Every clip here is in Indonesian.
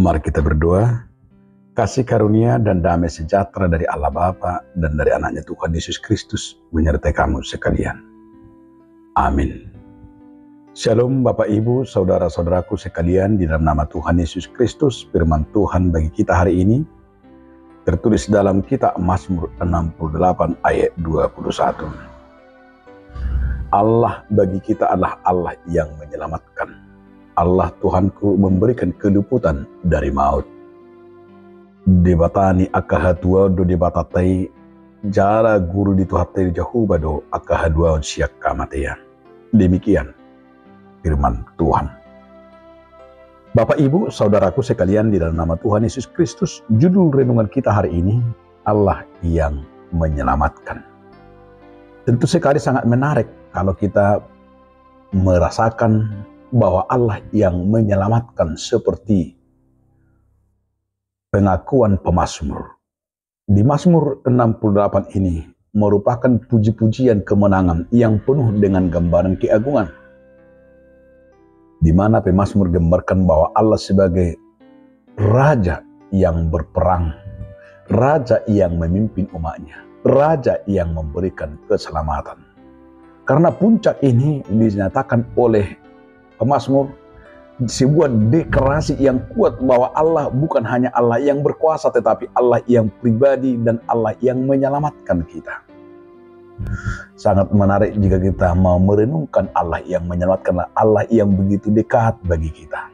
Mari kita berdoa. Kasih karunia dan damai sejahtera dari Allah Bapa dan dari anaknya Tuhan Yesus Kristus menyertai kamu sekalian. Amin. Shalom Bapak Ibu, saudara-saudaraku sekalian, di dalam nama Tuhan Yesus Kristus. Firman Tuhan bagi kita hari ini tertulis dalam kitab Mazmur 68 ayat 21. Allah bagi kita adalah Allah yang menyelamatkan. Allah Tuhanku memberikan keluputan dari maut. Debatani akahatua do debatatai jara guru dituhatai jahubado akahadua siak kamatean. Demikian firman Tuhan. Bapak Ibu, saudaraku sekalian, di dalam nama Tuhan Yesus Kristus, judul renungan kita hari ini, Allah yang menyelamatkan. Tentu sekali sangat menarik kalau kita merasakan bahwa Allah yang menyelamatkan seperti pengakuan pemazmur. Di Mazmur 68 ini merupakan puji-pujian kemenangan yang penuh dengan gambaran keagungan, di mana pemazmur gambarkan bahwa Allah sebagai Raja yang berperang, Raja yang memimpin umatnya, Raja yang memberikan keselamatan. Karena puncak ini dinyatakan oleh pemazmur sebuah deklarasi yang kuat bahwa Allah bukan hanya Allah yang berkuasa, tetapi Allah yang pribadi dan Allah yang menyelamatkan kita. Sangat menarik jika kita mau merenungkan Allah yang menyelamatkan, Allah yang begitu dekat bagi kita.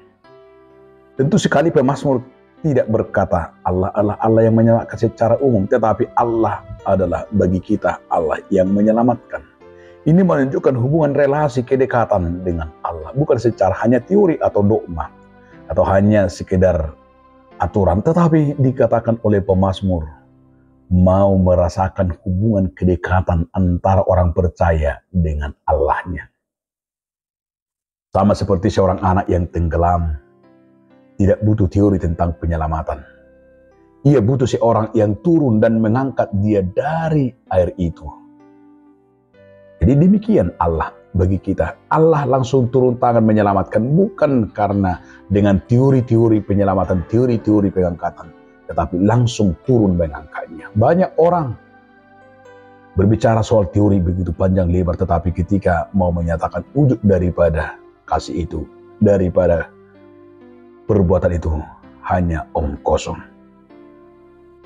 Tentu sekali pemazmur tidak berkata Allah yang menyelamatkan secara umum, tetapi Allah adalah bagi kita Allah yang menyelamatkan. Ini menunjukkan hubungan relasi kedekatan dengan Allah, bukan secara hanya teori atau dogma, atau hanya sekedar aturan, tetapi dikatakan oleh pemazmur mau merasakan hubungan kedekatan antara orang percaya dengan Allahnya. Sama seperti seorang anak yang tenggelam, tidak butuh teori tentang penyelamatan. Ia butuh seorang yang turun dan mengangkat dia dari air itu. Jadi demikian Allah bagi kita. Allah langsung turun tangan menyelamatkan, bukan karena dengan teori-teori penyelamatan, teori-teori pengangkatan, tetapi langsung turun mengangkatnya. Banyak orang berbicara soal teori begitu panjang lebar, tetapi ketika mau menyatakan wujud daripada kasih itu, daripada perbuatan itu, hanya omong kosong.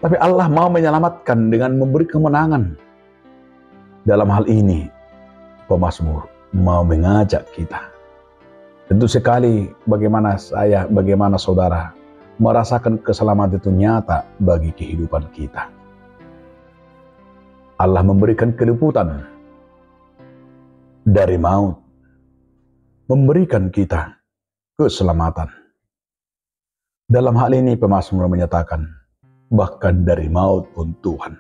Tapi Allah mau menyelamatkan dengan memberi kemenangan. Dalam hal ini pemazmur mau mengajak kita. Tentu sekali bagaimana saya, bagaimana saudara merasakan keselamatan itu nyata bagi kehidupan kita. Allah memberikan keluputan dari maut, memberikan kita keselamatan. Dalam hal ini pemazmur menyatakan bahkan dari maut pun Tuhan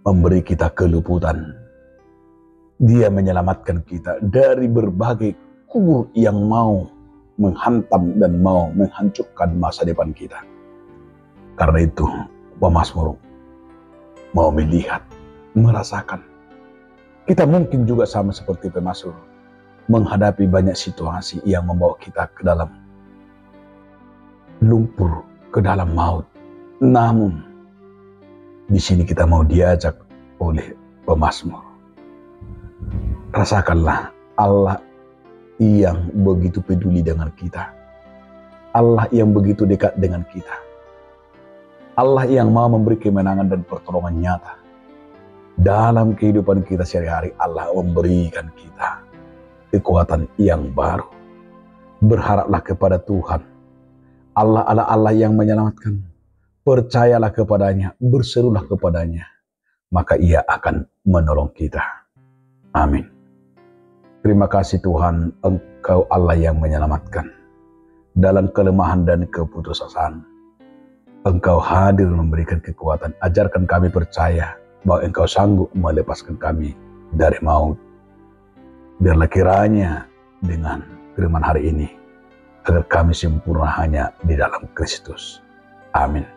memberi kita keluputan. Dia menyelamatkan kita dari berbagai kubur yang mau menghantam dan mau menghancurkan masa depan kita. Karena itu, pemazmur mau melihat, merasakan. Kita mungkin juga sama seperti pemazmur, menghadapi banyak situasi yang membawa kita ke dalam lumpur, ke dalam maut. Namun, di sini kita mau diajak oleh pemazmur. Rasakanlah Allah yang begitu peduli dengan kita. Allah yang begitu dekat dengan kita. Allah yang mau memberi kemenangan dan pertolongan nyata. Dalam kehidupan kita sehari-hari, Allah memberikan kita kekuatan yang baru. Berharaplah kepada Tuhan. Allah adalah Allah yang menyelamatkan. Percayalah kepadanya, berserulah kepadanya. Maka Ia akan menolong kita. Amin. Terima kasih Tuhan, Engkau Allah yang menyelamatkan. Dalam kelemahan dan keputusasaan, Engkau hadir memberikan kekuatan. Ajarkan kami percaya bahwa Engkau sanggup melepaskan kami dari maut. Biarlah kiranya dengan firman hari ini, agar kami sempurna hanya di dalam Kristus. Amin.